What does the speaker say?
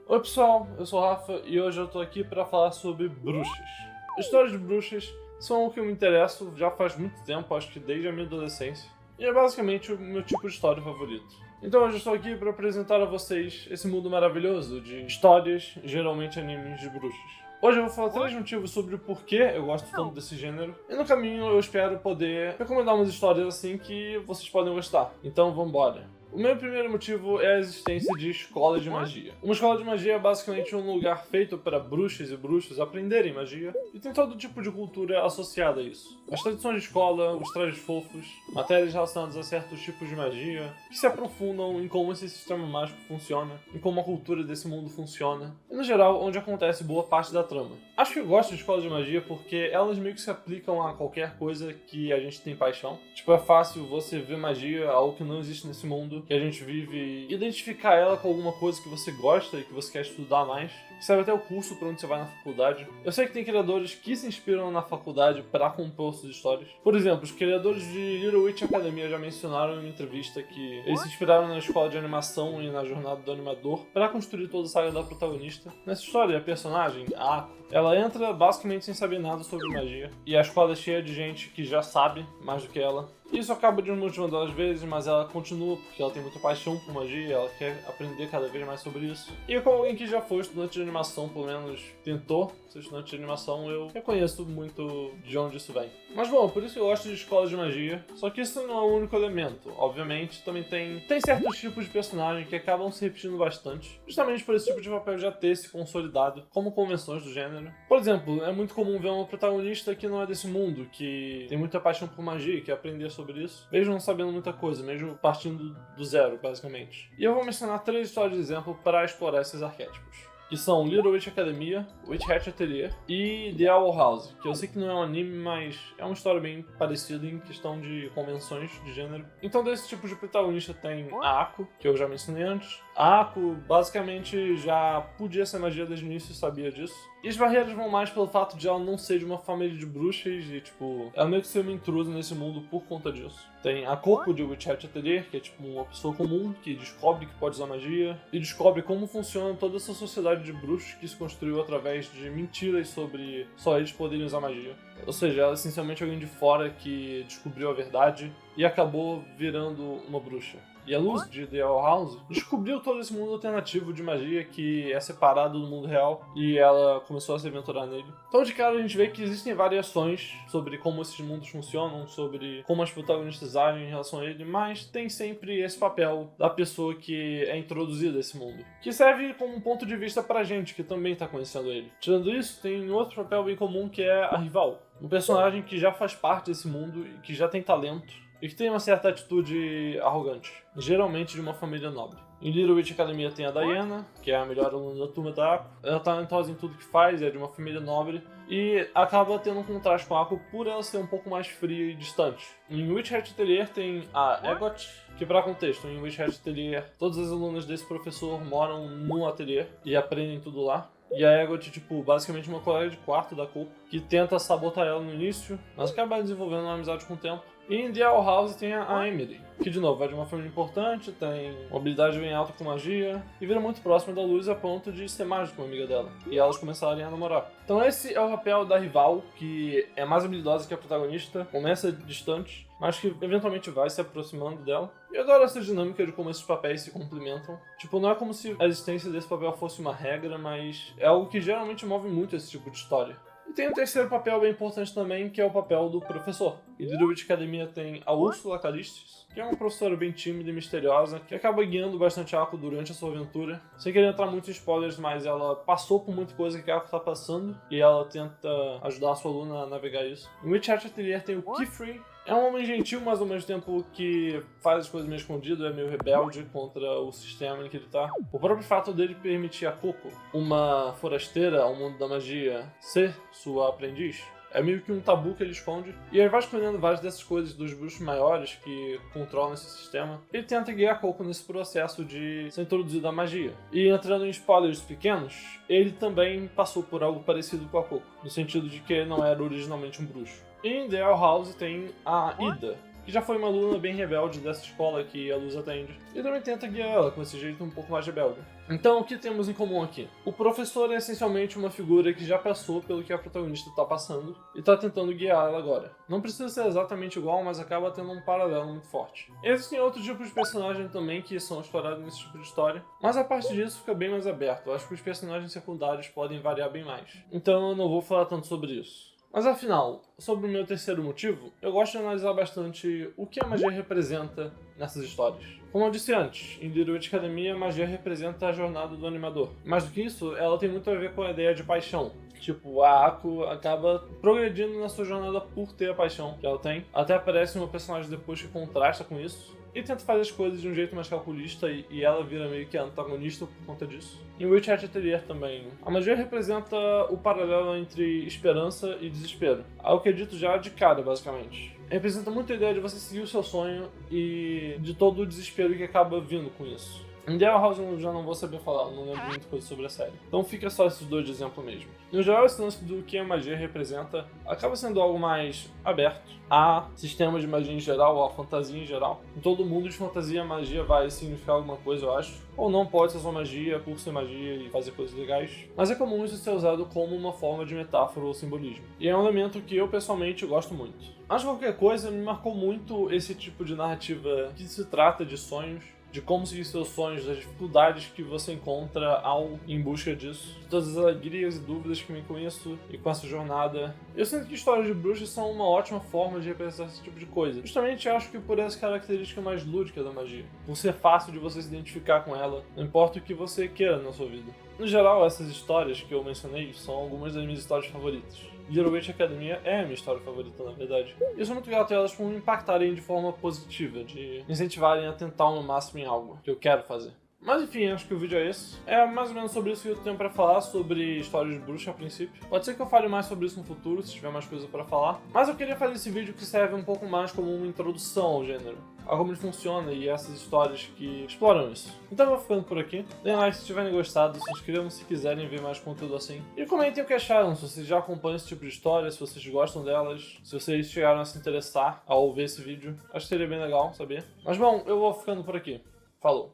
Oi pessoal, eu sou o Rafa e hoje eu tô aqui pra falar sobre bruxas. Histórias de bruxas são o que eu me interesso já faz muito tempo, acho que desde a minha adolescência. E é basicamente o meu tipo de história favorito. Então hoje eu estou aqui para apresentar a vocês esse mundo maravilhoso de histórias, geralmente animes de bruxas. Hoje eu vou falar 3 motivos sobre o porquê eu gosto tanto desse gênero. E no caminho eu espero poder recomendar umas histórias assim que vocês podem gostar. Então vambora! O meu primeiro motivo é a existência de escola de magia. Uma escola de magia é basicamente um lugar feito para bruxas e bruxos aprenderem magia, e tem todo tipo de cultura associada a isso. As tradições de escola, os trajes fofos, matérias relacionadas a certos tipos de magia, que se aprofundam em como esse sistema mágico funciona, em como a cultura desse mundo funciona, e no geral, onde acontece boa parte da trama. Acho que eu gosto de escola de magia porque elas meio que se aplicam a qualquer coisa que a gente tem paixão. Tipo, é fácil você ver magia, algo que não existe nesse mundo, que a gente vive, identificar ela com alguma coisa que você gosta e que você quer estudar mais. Serve até o curso para onde você vai na faculdade. Eu sei que tem criadores que se inspiram na faculdade para compor suas histórias. Por exemplo, os criadores de Little Witch Academia já mencionaram em uma entrevista que eles se inspiraram na escola de animação e na jornada do animador para construir toda a saga da protagonista. Nessa história, a personagem, a Ako, ela entra basicamente sem saber nada sobre magia, e a escola é cheia de gente que já sabe mais do que ela. Isso acaba desmotivando ela às vezes, mas ela continua porque ela tem muita paixão por magia, ela quer aprender cada vez mais sobre isso. E como alguém que já foi estudante de animação, pelo menos tentou ser estudante de animação, eu reconheço muito de onde isso vem. Mas bom, por isso eu gosto de escolas de magia, só que isso não é o único elemento. Obviamente, também tem certos tipos de personagem que acabam se repetindo bastante, justamente por esse tipo de papel já ter se consolidado como convenções do gênero. Por exemplo, é muito comum ver uma protagonista que não é desse mundo, que tem muita paixão por magia e quer aprender sobre isso, mesmo não sabendo muita coisa, mesmo partindo do zero, basicamente. E eu vou mencionar 3 histórias de exemplo para explorar esses arquétipos, que são Little Witch Academia, Witch Hat Atelier e The Owl House, que eu sei que não é um anime, mas é uma história bem parecida em questão de convenções de gênero. Então desse tipo de protagonista tem a Ako, que eu já mencionei antes. A Ako basicamente já podia ser magia desde o início e sabia disso. E as barreiras vão mais pelo fato de ela não ser de uma família de bruxas e, tipo, ela meio que ser uma intrusa nesse mundo por conta disso. Tem a Coco de Witch Hat Atelier, que é tipo uma pessoa comum que descobre que pode usar magia e descobre como funciona toda essa sociedade de bruxos que se construiu através de mentiras sobre só eles poderem usar magia. Ou seja, ela é essencialmente alguém de fora que descobriu a verdade e acabou virando uma bruxa. E a Luz, de The Owl House, descobriu todo esse mundo alternativo de magia que é separado do mundo real e ela começou a se aventurar nele. Então de cara a gente vê que existem variações sobre como esses mundos funcionam, sobre como as protagonistas agem em relação a ele, mas tem sempre esse papel da pessoa que é introduzida a esse mundo, que serve como um ponto de vista pra gente que também tá conhecendo ele. Tirando isso, tem outro papel bem comum que é a Rival, um personagem que já faz parte desse mundo e que já tem talento e que tem uma certa atitude arrogante, geralmente de uma família nobre. Em Little Witch Academia tem a Diana, que é a melhor aluna da turma da Ako. Ela é talentosa em tudo que faz, é de uma família nobre, e acaba tendo um contraste com a Ako por ela ser um pouco mais fria e distante. Em Witch Hat Atelier tem a Egot, que para contexto, em Witch Hat Atelier todas as alunas desse professor moram num ateliê e aprendem tudo lá. E a Egot, tipo, basicamente uma colega de quarto da Coco, que tenta sabotar ela no início, mas acaba desenvolvendo uma amizade com o tempo. E em The Owl House tem a Emily, que de novo é de uma família importante, tem uma habilidade bem alta com magia, e vira muito próxima da Luz a ponto de ser mais do que uma amiga dela, e elas começarem a namorar. Então esse é o papel da rival, que é mais habilidosa que a protagonista, começa distante, mas que eventualmente vai se aproximando dela. E eu adoro essa dinâmica de como esses papéis se complementam. Tipo, não é como se a existência desse papel fosse uma regra, mas é algo que geralmente move muito esse tipo de história. E tem um terceiro papel bem importante também, que é o papel do professor. E Little Witch Academia tem a Úrsula Calistes, que é uma professora bem tímida e misteriosa, que acaba guiando bastante a Ako durante a sua aventura. Sem querer entrar muito em spoilers, mas ela passou por muita coisa que a Ako tá passando, e ela tenta ajudar a sua aluna a navegar isso. Em Witch Hat Atelier tem o Keyfree. É um homem gentil, mas ao mesmo tempo que faz as coisas meio escondido, é meio rebelde contra o sistema em que ele tá. O próprio fato dele permitir a Coco, uma forasteira ao mundo da magia, ser sua aprendiz, é meio que um tabu que ele esconde. E ele vai escondendo várias dessas coisas dos bruxos maiores que controlam esse sistema. Ele tenta guiar a Coco nesse processo de ser introduzido à magia. E entrando em spoilers pequenos, ele também passou por algo parecido com a Coco, no sentido de que ele não era originalmente um bruxo. E em The Owl House tem a Ida, que já foi uma aluna bem rebelde dessa escola que a Luz atende, e também tenta guiar ela com esse jeito um pouco mais rebelde. Então, o que temos em comum aqui? O professor é essencialmente uma figura que já passou pelo que a protagonista está passando e está tentando guiar ela agora. Não precisa ser exatamente igual, mas acaba tendo um paralelo muito forte. Existem outros tipos de personagens também que são explorados nesse tipo de história, mas a partir disso fica bem mais aberto. Eu acho que os personagens secundários podem variar bem mais. Então eu não vou falar tanto sobre isso. Mas afinal, sobre o meu terceiro motivo, eu gosto de analisar bastante o que a magia representa nessas histórias. Como eu disse antes, em Little Witch Academia, a magia representa a jornada do animador. Mais do que isso, ela tem muito a ver com a ideia de paixão. Tipo, a Ako acaba progredindo na sua jornada por ter a paixão que ela tem. Até aparece uma personagem depois que contrasta com isso. E tenta fazer as coisas de um jeito mais calculista e ela vira meio que antagonista por conta disso. Em Witch Hat Atelier também. A magia representa o paralelo entre esperança e desespero. Algo que é dito já de cara, basicamente. Representa muito a ideia de você seguir o seu sonho e de todo o desespero que acaba vindo com isso. Em The House eu já não vou saber falar, não lembro muita coisa sobre a série. Então fica só esses dois de exemplo mesmo. No geral, esse lance do que a magia representa acaba sendo algo mais aberto a sistemas de magia em geral, a fantasia em geral. Em todo mundo de fantasia, a magia vai significar alguma coisa, eu acho. Ou não pode ser só magia por ser magia e fazer coisas legais. Mas é comum isso ser usado como uma forma de metáfora ou simbolismo. E é um elemento que eu pessoalmente gosto muito. Mas qualquer coisa, me marcou muito esse tipo de narrativa que se trata de sonhos, de como seguir seus sonhos, das dificuldades que você encontra ao em busca disso, de todas as alegrias e dúvidas que vem com isso e com essa jornada. Eu sinto que histórias de bruxas são uma ótima forma de representar esse tipo de coisa. Justamente acho que por essa característica mais lúdica da magia, por ser fácil de você se identificar com ela, não importa o que você queira na sua vida. No geral, essas histórias que eu mencionei são algumas das minhas histórias favoritas. Little Witch Academia é a minha história favorita, na verdade. E eu sou muito grato a elas por me impactarem de forma positiva, de me incentivarem a tentar ao máximo em algo que eu quero fazer. Mas enfim, acho que o vídeo é esse. É mais ou menos sobre isso que eu tenho pra falar, sobre histórias de bruxa a princípio. Pode ser que eu fale mais sobre isso no futuro, se tiver mais coisa pra falar. Mas eu queria fazer esse vídeo que serve um pouco mais como uma introdução ao gênero, a como ele funciona e essas histórias que exploram isso. Então eu vou ficando por aqui. Deem like se tiverem gostado, se inscrevam se quiserem ver mais conteúdo assim. E comentem o que acharam, se vocês já acompanham esse tipo de história, se vocês gostam delas, se vocês chegaram a se interessar ao ver esse vídeo. Acho que seria bem legal saber. Mas bom, eu vou ficando por aqui. Falou!